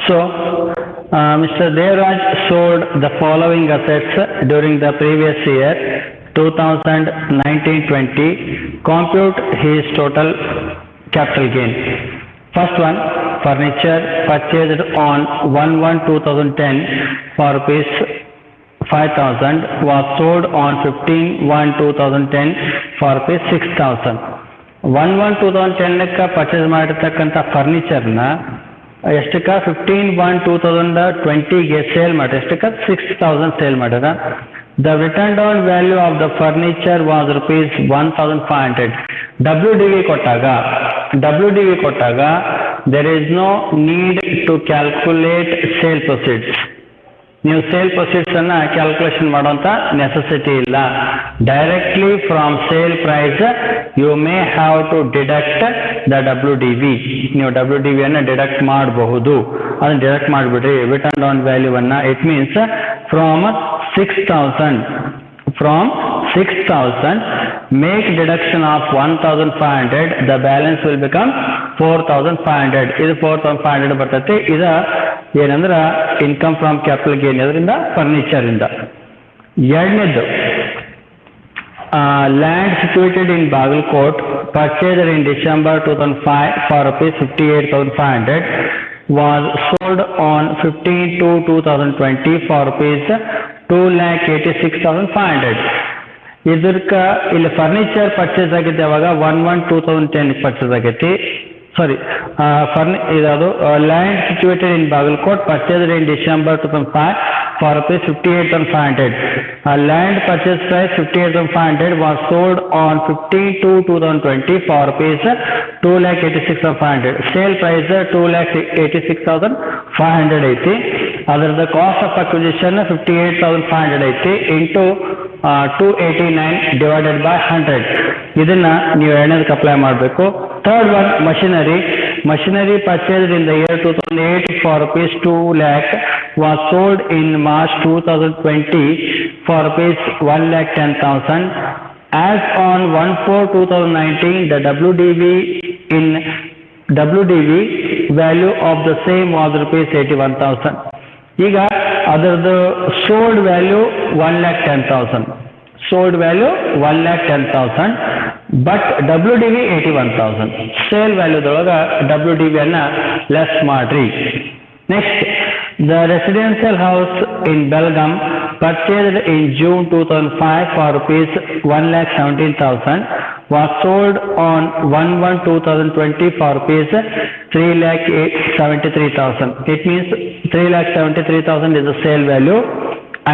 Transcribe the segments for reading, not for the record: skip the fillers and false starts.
So, Mr. Devraj sold the following assets during the previous year, 2019-20. Compute his total capital gain. First one, furniture purchased on 1/1/2010 for rupees 5,000 was sold on 15/1/2010 for rupees 6,000. 1/1/2010 purchase ಮಾಡಿರ್ತಕ್ಕಂಥ ಫರ್ನಿಚರ್ನ ಎಷ್ಟಕ್ಕ 15/1/2020ಗೆ sale ಮಾಡಿ ಎಷ್ಟಕ್ಕ 6,000 sale ಮಾಡ್ಯಾರ. The written down value of the furniture was rupees 1,500. WDV ಕೊಟ್ಟಾಗ there is no need to calculate sale proceeds. ನೀವು sale proceeds ಅನ್ನ calculation ಮಾಡುವಂತ necessity ಇಲ್ಲ. Directly from sale price you may have to deduct the WDV. ನೀವು WDV ಅನ್ನ deduct ಮಾಡಬಹುದು. ಅದನ್ನ deduct ಮಾಡಿಬಿಡ್ರಿ ರಿಟರ್ನ್ ಡೌನ್ ವ್ಯಾಲ್ಯೂ ಅನ್ನ. It means from 6,000 make deduction of 1,500, the balance will become 4,500. ಇದು 4,500 ಬರ್ತೈತಿ. ಇದ ಏನಂದ್ರ ಇನ್ಕಮ್ ಫ್ರಮ್ ಕ್ಯಾಪಿಟಲ್ ಗೇನ್ ಅದರಿಂದ ಫರ್ನಿಚರ್ ಇಂದ. ಎರಡನೇದು land situated in Bagalkot purchased in December 2005 for rupees 58,500 was sold on 15/2/2020 for rupees 2,86,500. ಇದಕ್ಕ ಇಲ್ಲಿ ಫರ್ನಿಚರ್ ಪರ್ಚೇಸ್ ಆಗಿದ್ದೆ ಯಾವಾಗ 1/1/2010 ಪರ್ಚೇಸ್ ಆಗೈತಿ. ಸಾರಿ ಇದದು land situated in Bagalkot purchased in December 2005 for rupees 58,500. Land purchase price 58,500 was sold on 15/2/2020 for rupees 2,86,500. Sale price 2,86,500 ಐತಿ. ಅದರದ cost of acquisition 58,500 ಐತಿ into 289 divided by 100. ಇದನ್ನ ನೀವು ಎರಡನೇದಕ್ಕೆ ಅಪ್ಲೈ ಮಾಡಬೇಕು. Third one machinery purchased in the year 2008 for rupees 2 lakh was sold in March 2020 for rupees 1,10,000. As on 1/4/2019 the WDV value of the same was rupees 81,000. ಈಗ ಅದರದ್ದು sold value 1,10,000. sold value 1,10,000 but WDV 81,000. Sale ವ್ಯಾಲ್ಯೂದೊಳಗ WDV ಅನ್ನ less ಮಾಡ್ರಿ. Next, the residential house in Belgaum purchased in June 2005 for rupees 1,17,000 was sold on 1/1/2020 for rupees 3,73,000. It means 3,73,000 is the sale value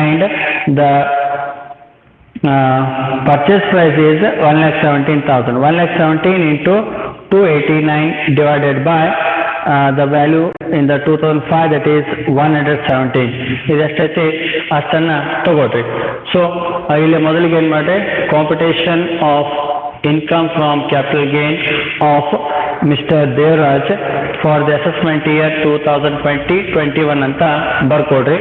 and the purchase price is 1,17,000. 1,17,000 into 289 divided by the value in the 2005, that is 117. ಇದೆಷ್ಟೈತಿ ಅಷ್ಟನ್ನ ತಗೋಳ್ರಿ. So ಇಲ್ಲಿ ಮೊದಲಿಗೆ ಏನ್ ಮಾಡ್ರಿ, competition of income from capital gain of mister Devaraj for the assessment year 2020-21 ಅಂತ ಬರ್ಕೊಡ್ರಿ.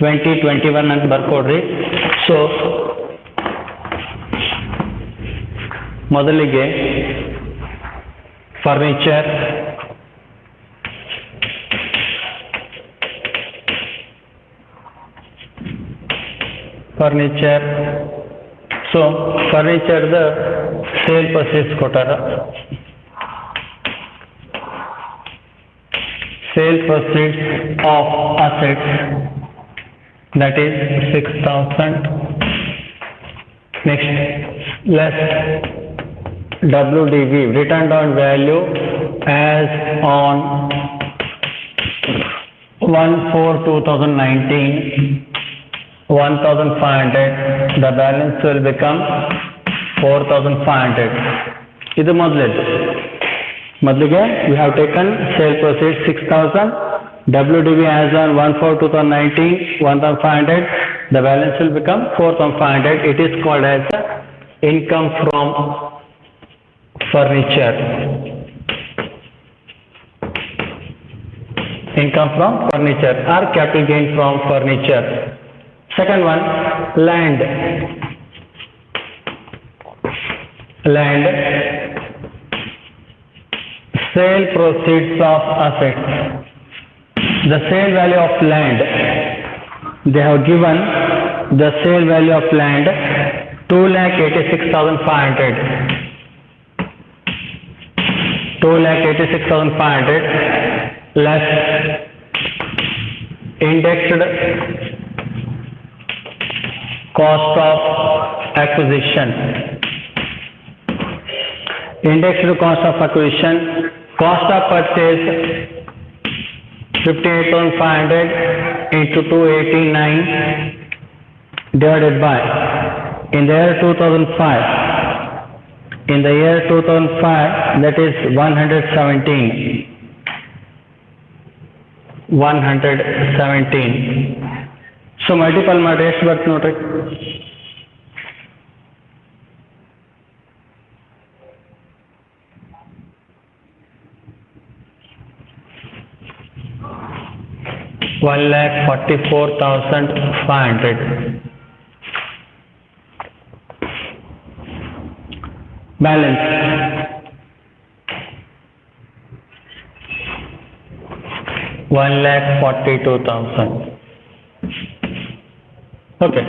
2021 ಅಂತ ಬರ್ಕೊಡ್ರಿ. So ಮೊದಲಿಗೆ furniture, so ಫರ್ನಿಚರ್ದ sale proceeds ಕೊಟ್ಟಾರ. Sale proceeds of assets that is 6,000. Next, less WDV written down value as on 1/4/2019 1,500. The balance will become 4,500. ಇದು ಮೊದಲಿಗೆ we have taken sale proceeds 6,000. WDV as on 1/4/2019 1,500. The balance will become 4,500. It is called as income from furniture. Income from furniture or capital gain from furniture. Second one, land. Sale proceeds of assets. the sale value of land. They have given the sale value of land 2,86,500. 2,86,500 less indexed cost of acquisition. Indexed cost of acquisition, cost of purchase 58,500 into 289 divided by, in the year 2005, that is 117. So multiple ಮಾಡಿ ಎಷ್ಟು ಬರ್ತದೆ ನೋಡ್ರಿ? $1,44,500. Balance $1,42,000. Okay.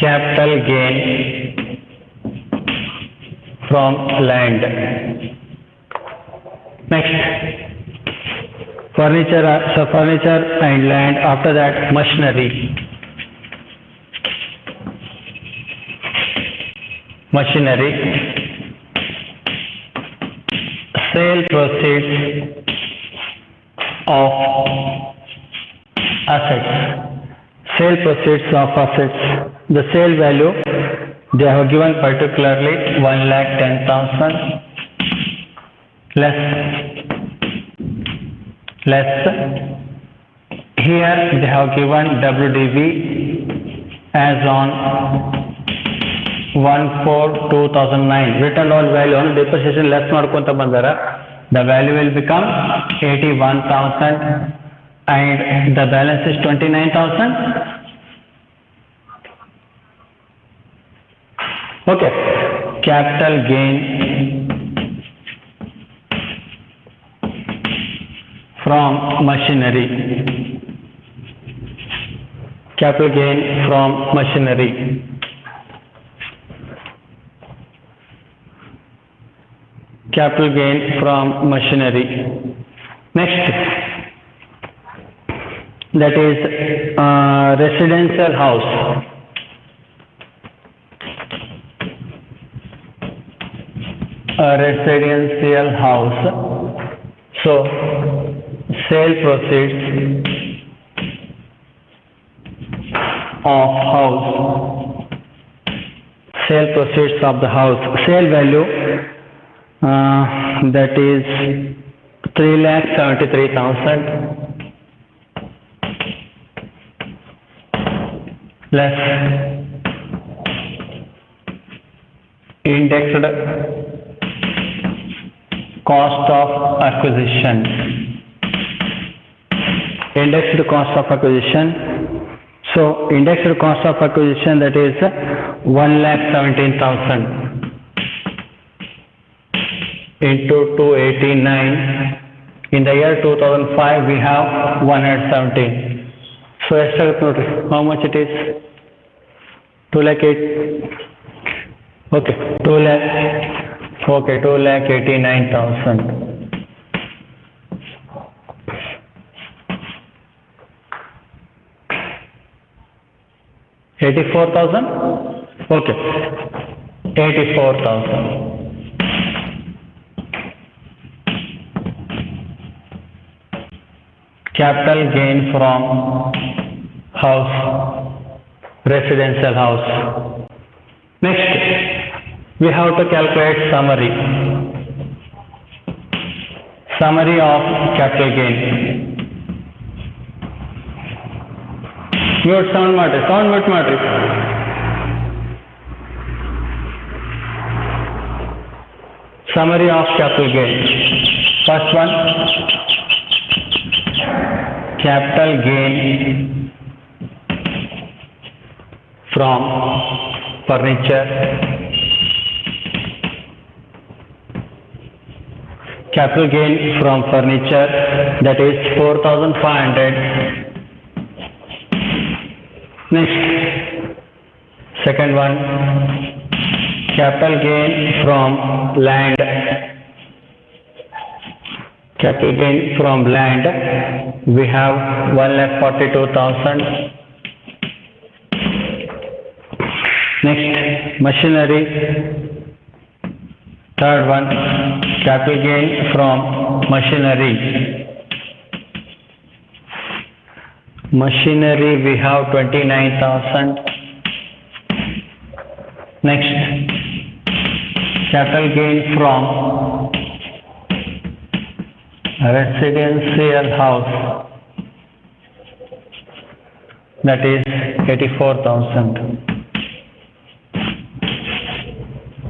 Capital gain from land. Next, furniture and land. After that, machinery. Sale proceeds of assets. The sale value they have given particularly 1,10,000 less. Here they have given WDV as on 1/4/2009. Written down value on depreciation less ಮಾಡ್ಕೊಂತ ಬಂದಾರ. The value will become 81,000 and the balance is 29,000. Okay. Capital gain from machinery. Capital gain from machinery. Next, that is residential house. So sale proceeds of the house. Sale value that is 3,73,000 less indexed cost of acquisition. So indexed cost of acquisition, that is 1,17,000 into 289. In the year 2005 we have 117. So how much it is? 2 lakh 8. Okay, 2 lakh. Okay, 2,89,000. $84,000. Okay, 84,000. Capital gain from house, residential house. Next, we have to calculate summary of capital gain. Mute sound mute. Summary of capital gain. First one, capital gain from furniture capital gain from furniture, that is 4,500. Next, second one, capital gain from land. Capital gain from land, we have 1,42,000. Next, machinery. Third one, capital gain from machinery. Machinery, we have 29,000. Next, capital gain from residential house, that is 84,000.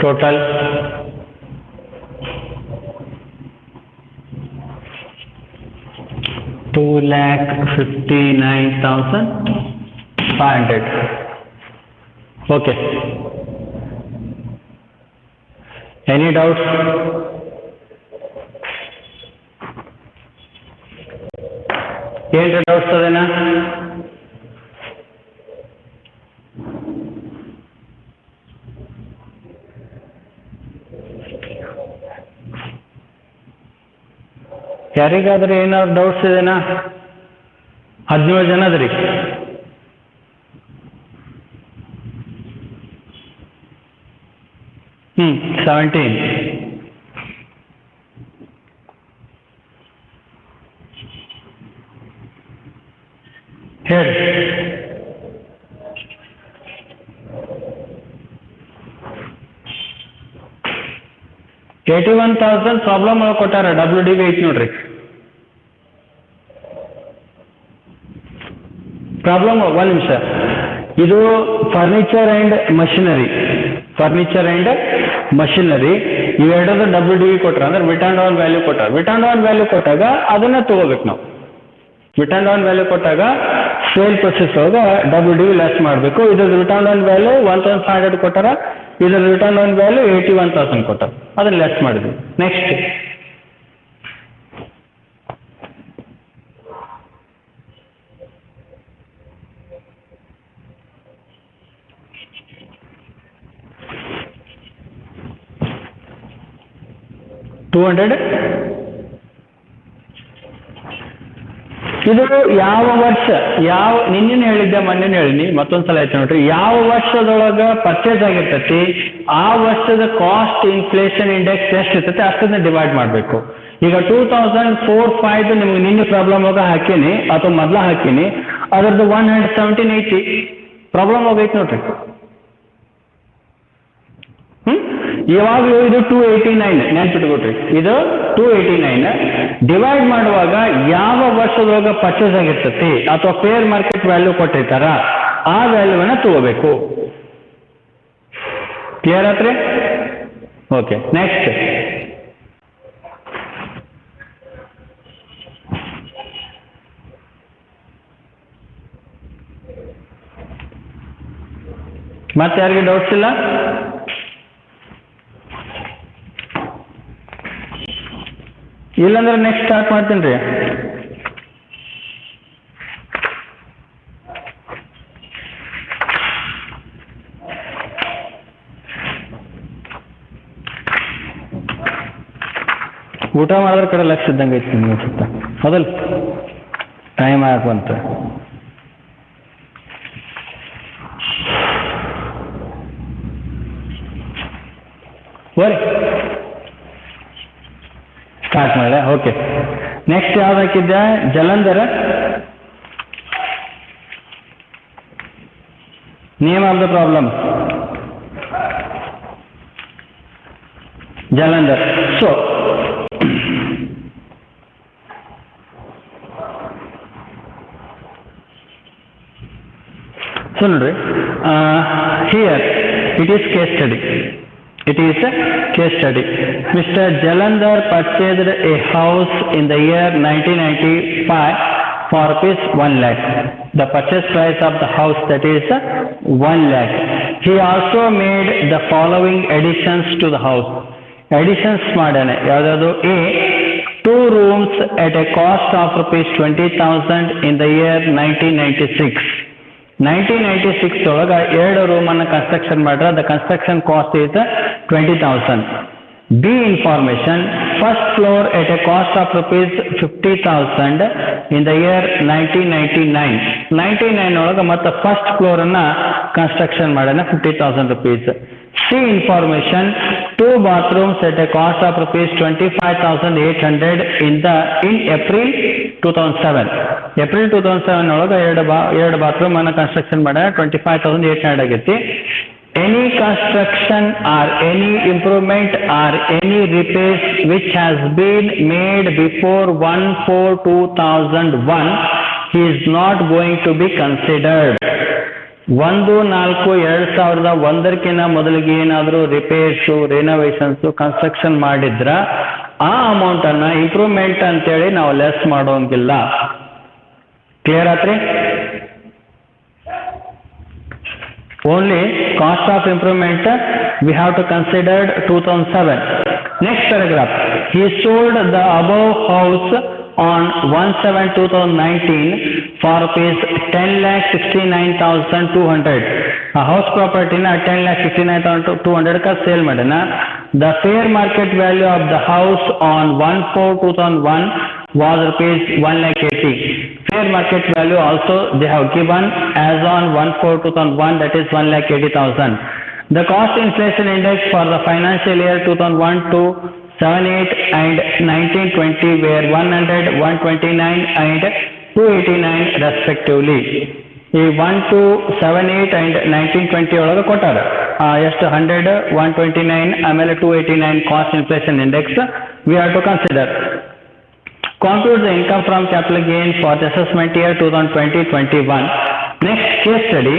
Total 2,59,500. Okay. Any doubts? ಏನು doubts ಅದೇನಾ? ಯಾರಿಗಾದ್ರೂ ಏನಾದ್ರು doubts ಇದೆನಾ? 17 ಜನ ಅದ್ರಿ. ಹ್ಞೂ 17. ಹೇಳಿ. $81,000 problem ಒಳಗೆ ಕೊಟ್ಟಾರ. WDV ಐತಿ ನೋಡ್ರಿ. ಪ್ರಾಬ್ಲಮ್ ಒಂದು ನಿಮಿಷ. ಇದು furniture and machinery. Furniture and machinery ಇವೆರಡದು WDV ಕೊಟ್ರ ಅಂದ್ರೆ ರಿಟರ್ನ್ ಆನ್ ವ್ಯಾಲ್ಯೂ ಕೊಟ್ಟಾರ. ರಿಟರ್ನ್ ಆನ್ ವ್ಯಾಲ್ಯೂ ಕೊಟ್ಟಾಗ ಅದನ್ನ ತಗೋಬೇಕು ನಾವು. ರಿಟರ್ನ್ ಆನ್ ವ್ಯಾಲ್ಯೂ ಕೊಟ್ಟಾಗ ಸೇಲ್ ಪ್ರೊಸೆಸ್ ಒಳಗೆ WDV ಲೆಸ್ ಮಾಡಬೇಕು. ಇದ್ರ ರಿಟರ್ನ್ ಆನ್ ವ್ಯಾಲ್ಯೂ 1,500 ಕೊಟ್ಟಾರ. ಇದರ ರಿಟರ್ನ್ ಆನ್ ವ್ಯಾಲ್ಯೂ 81,000 ಕೊಟ್ಟಾರ. ಅದನ್ನ ಲೆಸ್ ಮಾಡಿದ್ವಿ. ನೆಕ್ಸ್ಟ್, $200. ಇದು ಯಾವ ವರ್ಷ, ನಿನ್ನೆ ಹೇಳಿದ್ದೆ, ಮೊನ್ನೆ ಹೇಳಿನಿ, ಮತ್ತೊಂದ್ಸಲ ಆಯ್ತು ನೋಡ್ರಿ. ಯಾವ ವರ್ಷದೊಳಗೆ ಪರ್ಚೇಸ್ ಆಗಿರ್ತೈತಿ ಆ ವರ್ಷದ ಕಾಸ್ಟ್ ಇನ್ಫ್ಲೇಷನ್ ಇಂಡೆಕ್ಸ್ ಎಷ್ಟು ಇರ್ತೈತಿ ಅಷ್ಟನ್ನ ಡಿವೈಡ್ ಮಾಡಬೇಕು. ಈಗ 2004-05 ನಿಮ್ಗೆ ನಿನ್ನೆ ಪ್ರಾಬ್ಲಮ್ ಒಳಗೆ ಹಾಕೀನಿ ಅಥವಾ ಮೊದಲ ಹಾಕೀನಿ, ಅದರದ್ದು 117 ಪ್ರಾಬ್ಲಮ್ ಹೋಗೈತಿ ನೋಡ್ರಿ. ಇವಾಗಲೂ ಇದು 289 ನೆನ್ಪಿಟ್ಕೊಟ್ರಿ. ಇದು 289 ಡಿವೈಡ್ ಮಾಡುವಾಗ ಯಾವ ವರ್ಷದೊಳಗೆ ಪರ್ಚೇಸ್ ಆಗಿರ್ತತಿ ಅಥವಾ ಫೇರ್ ಮಾರ್ಕೆಟ್ ವ್ಯಾಲ್ಯೂ ಕೊಟ್ಟಿರ್ತಾರ ಆ ವ್ಯಾಲ್ಯೂವನ್ನ ತಗೋಬೇಕು. ಕ್ಲಿಯರ್ ಆತ್ರಿ? ಓಕೆ. ನೆಕ್ಸ್ಟ್, ಮತ್ತೆ ಯಾರಿಗೆ ಡೌಟ್ಸ್ ಇಲ್ಲ? ಇಲ್ಲಾಂದ್ರೆ ನೆಕ್ಸ್ಟ್ ಸ್ಟಾರ್ಟ್ ಮಾಡ್ತೀನಿ ರೀ. ಊಟ ಮಾಡೋದ್ರ ಕಡೆ ಲಕ್ಷ ಇದ್ದಂಗೆ ಐತಿ ನಿಮ್ಗೆ ಸುತ್ತ ಮೊದಲು ಟೈಮ್ ಆಗುವಂತ. ಬರೀ ಸ್ಟಾರ್ಟ್ ಮಾಡಲೆ. ಓಕೆ. ನೆಕ್ಸ್ಟ್ ಯಾವ್ದು ಹಾಕಿದ್ದೆ? Jalandhar. Name of the problem Jalandhar. So ನೋಡ್ರಿ, here it is case study. It is a case study. Mr. Jalandhar purchased a house in the year 1995 for ₹1 lakh. The purchase price of the house, that is 1 lakh. He also made the following additions to the house. Additions ಮಾಡಾನೆ. ಯಾವ್ದಾದ್ರು? A, 2 rooms at a cost of rupees 20,000 in the year 1996. 1996 ಒಳಗೆ 2 room ಅನ್ನು construction ಮಾಡ್ರೆ the construction cost is 20,000. B information, first floor at a cost of rupees 50,000 in the year 1999. 99 ಒಳಗೆ ಮತ್ತೆ first floor ಅನ್ನ construction ಮಾಡೋಣ 50,000 rupees. C information, 2 bathrooms at a cost of rupees 25,800 in April 2007. April 2007 ಒಳಗೆ 2 bathroom ಅನ್ನ construction ಮಾಡೋಣ 25,800 ಆಗೈತಿ. Any construction or any improvement or any repairs which has been made before 1/4/2001 is not going to be considered. 1/4/2001 ಮೊದಲಿಗೆ ಏನಾದರೂ repairs ರಿನೋವೇಷನ್ಸ್ construction ಮಾಡಿದ್ರ ಆ amount ಅನ್ನ improvement ಅಂತೇಳಿ ನಾವು ಲೆಸ್ ಮಾಡೋಂಗಿಲ್ಲ. ಕ್ಲಿಯರ್ ಆತ್ರಿ? Only cost of improvement we have to consider 2007. Next paragraph. He sold the above house on 1/7/2019 for rupees 10,69,200. A house property na 10,69,200 ka sale madana. The fair market value of the house on 1/4/2001 was rupees 1,80,000. Fair market value also they have given as on 1/4/2001, that is 1,80,000. The cost inflation index for the financial year 2001 to 78 and 1920 were 100, 129 and 289 respectively. ಈ 1278 and 1920 ಒಳಗೆ ಕೊಟ್ಟಾರ ಎಷ್ಟು 100, 129 ಆಮೇಲೆ 289 cost inflation index we have to consider. Compute the income from capital gain for the assessment year 2020-21. Next case study,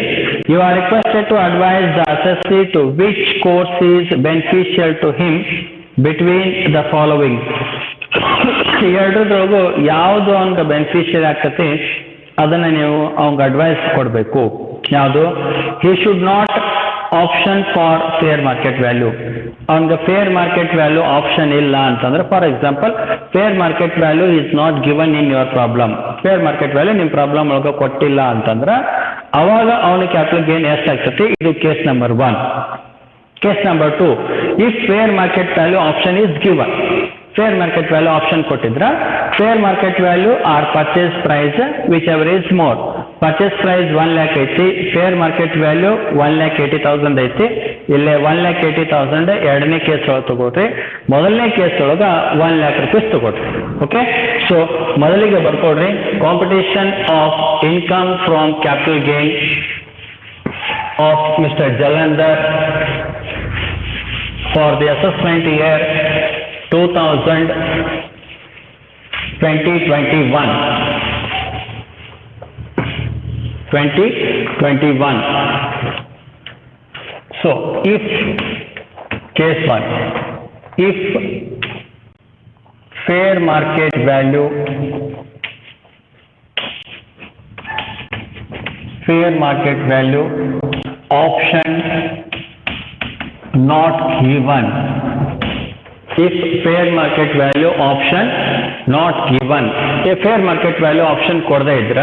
you are requested to advise the assessee to which course is beneficial to him between the following. ಎರಡರೊಳಗೂ ಯಾವುದು ಅವನಿಗೆ beneficial ಆಗ್ತದೆ ಅದನ್ನ ನೀವು ಅವನಿಗೆ advice ಕೊಡಬೇಕು. ಯಾವುದು? he should not option for fair market value. ಅವನಿಗೆ fair market value option ಇಲ್ಲ ಅಂತಂದ್ರೆ, for example fair market value is not given in your problem. Fair market value ನಿಮ್ಮ ಪ್ರಾಬ್ಲಮ್ ಒಳಗೆ ಕೊಟ್ಟಿಲ್ಲ ಅಂತಂದ್ರೆ ಅವಾಗ ಅವನಿಗೆ ಕ್ಯಾಪಿಟಲ್ ಗೇನ್ ಎಷ್ಟಾಗ್ತದೆ? ಇದು case number 1. Case number 2, if fair market value option is given, fair market value option ಕೊಟ್ಟಿದ್ರ fair market value or purchase price whichever is more. Purchase price 1 lakh ಐತಿ, fair market value 1,80,000 ಐತಿ. ಇಲ್ಲೇ 1,80,000 ಎರಡನೇ case ಒಳಗೆ ತಗೊಳ್ರಿ, ಮೊದಲನೇ case ಒಳಗೆ 1 lakh rupees ತಗೊಳ್ರಿ. ಓಕೆ, ಸೊ ಮೊದಲಿಗೆ ಬರ್ಕೊಡ್ರಿ computation of income from capital gain of mister Jalandhar for the assessment year 2021. So if case 1, if fair market value option not given, if fair market value option not given, a fair market value option ಕೊಡದೇ ಇದ್ರ,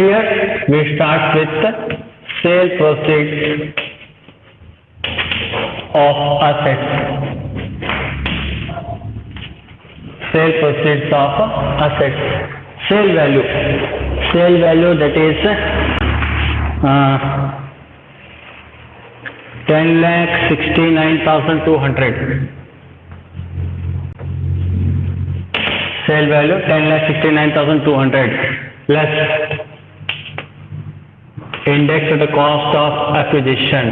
here we start with sale proceeds of assets. Sale proceeds of assets. Sale value that is 10,69,200. Sale value 10,69,200 less index to the cost of acquisition.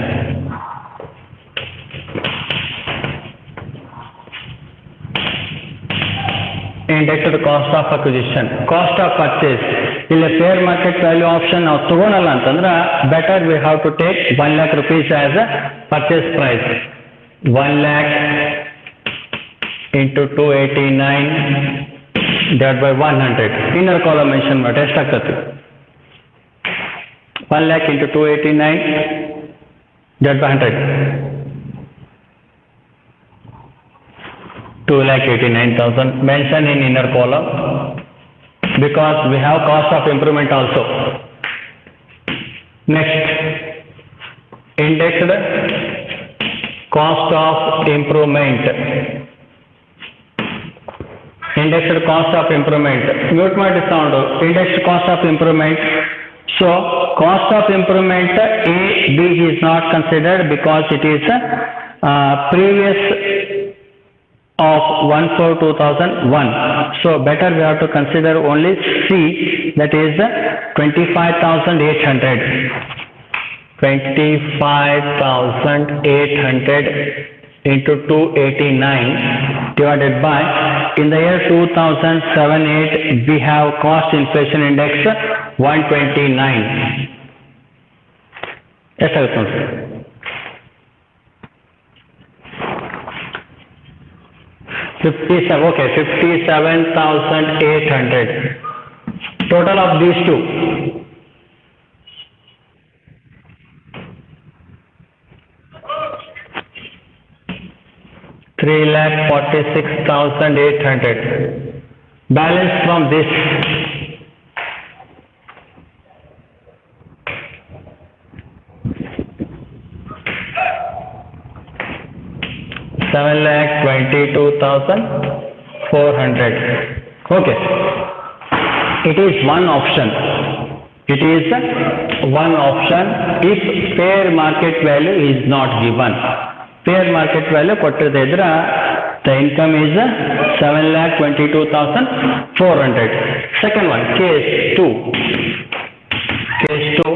Index to the cost of acquisition. Cost of purchase. ಇಲ್ಲಿ fair market value option ನಾವು ತಗೊಳಲ್ಲ ಅಂತಂದ್ರೆ better we have to take 1 lakh rupees as a purchase price. 1 lakh into 289 divided by 100. Inner column mention ಮಾಡಿ ಎಷ್ಟಾಗ್ತದೆ? 1 lakh into 289 divided by 100. 2,89,000 mentioned in inner column, because we have cost of improvement also. Next, indexed cost of improvement. Indexed cost of improvement. Mute ಮಾಡಿ sound. Indexed cost of improvement. So cost of improvement A, B is not considered because it is previous of 1/4/2001. So better we have to consider only C, that is 25,800. 25,800 into 289 divided by, in the year 2007-8 we have cost inflation index 129. ಎಷ್ಟಾಗುತ್ತೆ ನೋಡಿ. 57,800. Total of these two. 3,46,800. Balance from this. $7,22,400. Okay. It is one option. It is one option if fair market value is not given. Fair market value ಕೊಟ್ಟಿರದೆ ಇದ್ರೆ the income is 7,22,400. Second one, case 2. Case 2,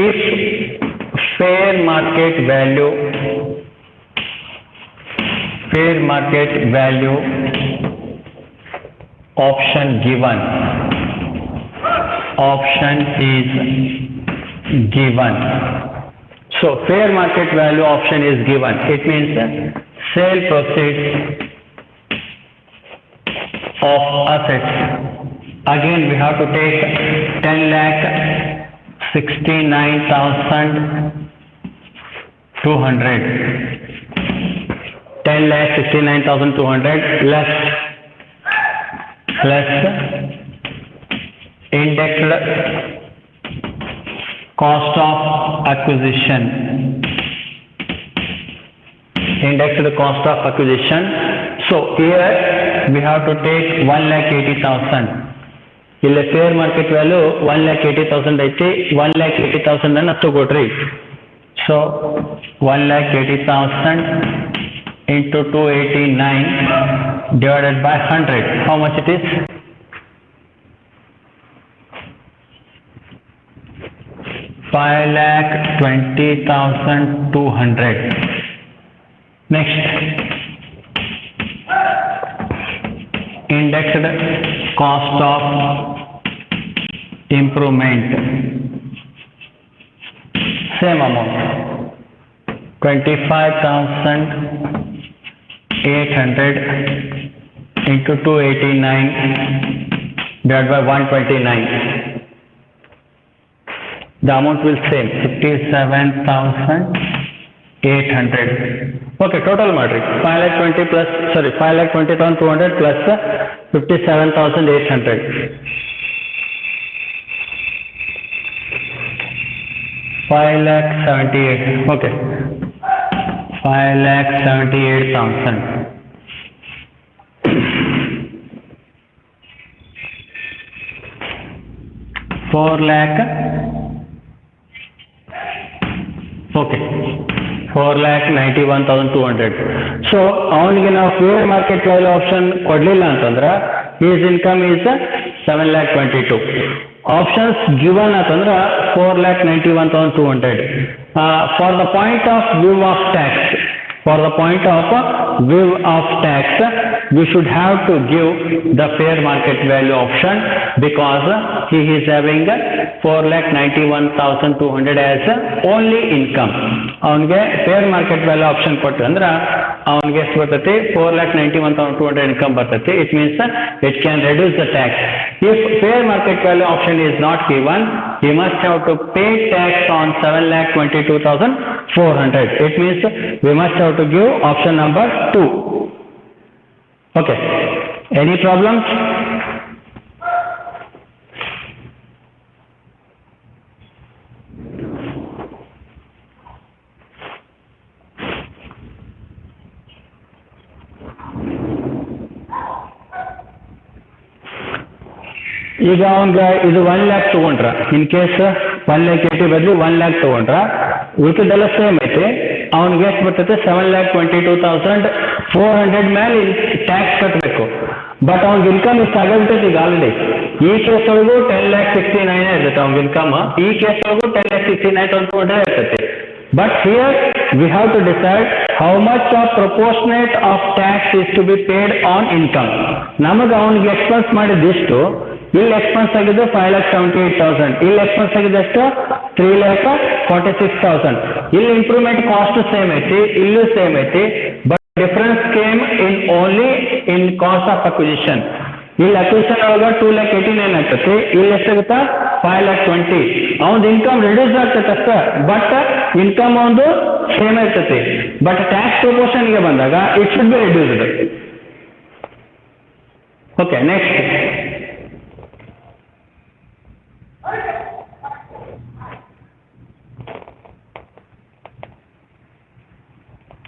if fair market value option given, option is given. So fair market value option is given. It means sale proceeds of assets. Again we have to take 10,69,200. 10,69,200 less indexed cost of acquisition. Indexed cost of acquisition. So here we have to take 1,80,000. ಇಲ್ಲಿ fair market value 1,80,000 ಐತಿ. 1,80,000 ಅನ್ನ ತಗೊಳ್ರಿ. So 1,80,000 into 289 divided by 100. How much it is? 5,20,200. Next, indexed cost of improvement. Same amount. 25,800 into 289 divided by 129. The amount will same, 57,800. Okay, total matrix 5,20,000 plus 5,20,200 plus 57,800. 5,78,000. Okay, 5,78,000. 4 lakh. Okay, 4,91,200. So ಅವನಿಗೆ ನಾವು fair market value option ಕೊಡ್ಲಿಲ್ಲ ಅಂತಂದ್ರೆ his income is 7,22,000. Options given ಅಂತಂದ್ರೆ 4,91,200. For the point of view of tax, we should have to give the fair market value option because he is having 4,91,200 as only income. ಅವನಿಗೆ fair market value option ಕೊಟ್ಟು ಅಂದ್ರೆ ಅವನಿಗೆ ಎಷ್ಟು ಬರ್ತೈತಿ? 4,91,200 income ಬರ್ತೈತಿ. It means it can reduce the tax. If fair market value option is not given, he must have to pay tax on 7,22,400. It means we must have to give option number 2. Okay. Any problems? ಈಗ ಅವನ್ಗೆ ಇದು 1 lakh ತಗೊಂಡ್ರ, in case 1 lakh 80 ಬದಲು 1 lakh ತಗೊಂಡ್ರ, ಉಳಿಕೆದೆಲ್ಲ same ಐತಿ. ಅವ್ನಿಗೆ ಎಷ್ಟು ಬರ್ತೈತೆ? 7,22,400 ಮೇಲೆ ಟ್ಯಾಕ್ಸ್ ಕಟ್ಟಬೇಕು. ಬಟ್ ಅವ್ನಿಗೆ ಇನ್ಕಮ್ ಇಷ್ಟು ಆಗಿರ್ತೈತಿ ಈಗ ಆಲ್ರೆಡಿ. ಈ ಕೇಸ್ ಒಳಗೂ 10,69 ಇರ್ತೈತೆ ಅವ್ನಿಗೆ ಇನ್ಕಮ್, ಈ ಕೇಸ್ ಒಳಗೂ 10,69,200 ಇರ್ತೈತಿ. But here we have to decide how much of proportionate of tax is to be paid on income. ನಮಗೆ ಅವ್ನಿಗೆ ಎಕ್ಸ್ಪೆನ್ಸ್ ಮಾಡಿದಿಷ್ಟು, ಇಲ್ಲಿ ಎಕ್ಸ್ಪೆನ್ಸ್ ಆಗಿದ್ದು 5,78,000, ಇಲ್ಲಿ ಎಕ್ಸ್ಪೆನ್ಸ್ ಆಗಿದ್ದಷ್ಟು 3,46,000. ಇಲ್ಲಿ ಇಂಪ್ರೂವ್ಮೆಂಟ್ ಕಾಸ್ಟ್ ಸೇಮ್ ಐತಿ, ಇಲ್ಲೂ ಸೇಮ್ ಐತಿ, but difference came in only in cost of acquisition. ಇಲ್ಲಿ ಅಕ್ವಿಸಿಷನ್ ಒಳಗೆ 2,89,000 ಆಗ್ತೈತಿ, ಇಲ್ಲಿ ಎಷ್ಟಾಗುತ್ತಾ 5,20,000. ಅವ್ನದು ಇನ್ಕಮ್ ರಿಡ್ಯೂಸ್ ಆಗ್ತೈತೆ ಅಷ್ಟೇ, ಬಟ್ ಇನ್ಕಮ್ ಒಂದು ಸೇಮ್ ಇರ್ತೈತಿ. ಬಟ್ ಟ್ಯಾಕ್ಸ್ ಪ್ರಪೋರ್ಷನ್ಗೆ ಬಂದಾಗ it should be reduced. Okay, next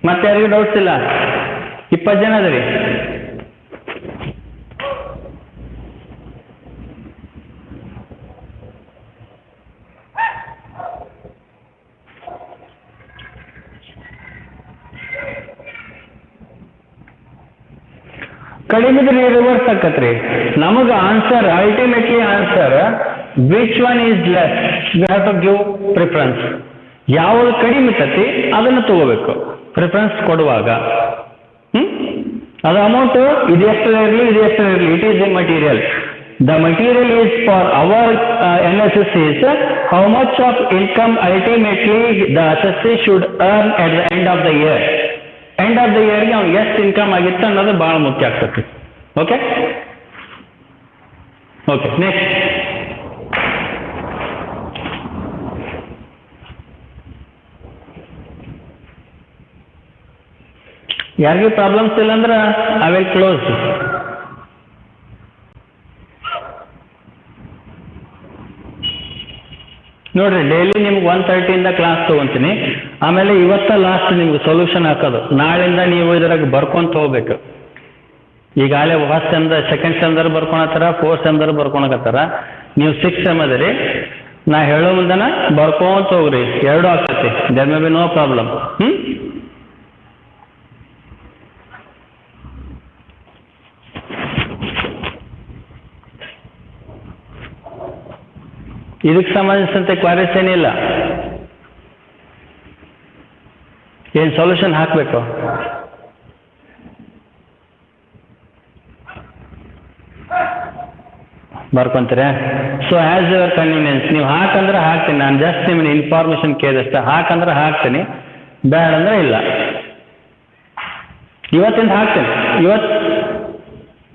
ಮತ್ತೆ ಯಾರಿಗೂ ಡೌಟ್ಸ್ ಇಲ್ಲ? 20 ಜನ ಅದರಿ. ಕಡಿಮೆ ರಿವರ್ಸ್ ಆಕತ್ರಿ. ನಮಗೆ answer, ultimately answer which one is less, we have to give preference. ಯಾವುದು ಕಡಿಮೆ ಇರ್ತೈತಿ ಅದನ್ನು ತಗೋಬೇಕು ಪ್ರಿಫರೆನ್ಸ್ ಕೊಡುವಾಗ. ಅದು ಅಮೌಂಟ್ ಇದು ಎಷ್ಟರ ಇರಲಿ, ಇದು ಎಷ್ಟರ ಇರಲಿ, it is in material. The material is for our analysis is how much of income ultimately the assessee should earn at the end of the year. End of the ಇಯರ್ಗೆ ಅವ್ನಿಗೆ ಎಷ್ಟು ಇನ್ಕಮ್ ಆಗಿತ್ತು ಅನ್ನೋದು ಭಾಳ ಮುಖ್ಯ ಆಗ್ತೈತಿ. ಓಕೆ ಓಕೆ, ನೆಕ್ಸ್ಟ್ ಯಾರಿಗೂ problems ಇಲ್ಲ ಅಂದ್ರೆ ಐ ವಿಲ್ ಕ್ಲೋಸ್. ನೋಡ್ರಿ, ಡೈಲಿ ನಿಮ್ಗೆ 1:30 ಕ್ಲಾಸ್ ತೊಗೊತೀನಿ. ಆಮೇಲೆ ಇವತ್ತ ಲಾಸ್ಟ್ ನಿಮ್ಗೆ ಸೊಲ್ಯೂಷನ್ ಹಾಕೋದು. ನಾಳಿಂದ ನೀವು ಇದ್ರಾಗ ಬರ್ಕೊಂತ ಹೋಗ್ಬೇಕು. ಈಗಾಗಲೇ ಫಸ್ಟ್ ಸೆಮ್ದ, ಸೆಕೆಂಡ್ ಸೆಮ್ದಾರು ಬರ್ಕೊಳತ್ತಾರ, 4th ಸೆಮ್ದಾರು ಬರ್ಕೊಳಕತ್ತಾರ. ನೀವು 6th ಸೆಮ್ ಅದರಿ. ನಾ ಹೇಳೋ ಮುಂದನ ಬರ್ಕೊಂತ ಹೋಗ್ರಿ, ಎರಡೂ ಆಗ್ತೈತಿ. There may be no problem. ಇದಕ್ಕೆ ಸಂಬಂಧಿಸಿದಂತೆ ಕ್ವಾರೀಸ್ ಏನಿಲ್ಲ. ಏನು ಸೊಲ್ಯೂಷನ್ ಹಾಕಬೇಕು? ಬರ್ಕೊಂತೀರಾ? So as your convenience. ನೀವು ಹಾಕಂದ್ರೆ ಹಾಕ್ತೀನಿ, ನಾನು ಜಸ್ಟ್ ನಿಮ್ಮನ್ನ ಇನ್ಫಾರ್ಮೇಶನ್ ಕೇಳಿದಷ್ಟೇ. ಹಾಕಂದ್ರೆ ಹಾಕ್ತೀನಿ, ಬೇಡ ಅಂದ್ರೆ ಇಲ್ಲ. ಇವತ್ತಿಂದ ಹಾಕ್ತೀನಿ,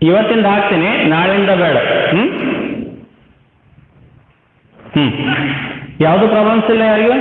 ಇವತ್ತಿಂದ ಹಾಕ್ತೀನಿ, ನಾಳಿಂದ ಬೇಡ. ಯಾವುದು ಪ್ರಾಬ್ಲಮ್ಸ್ ಇಲ್ಲ ಯಾರಿಗೂ?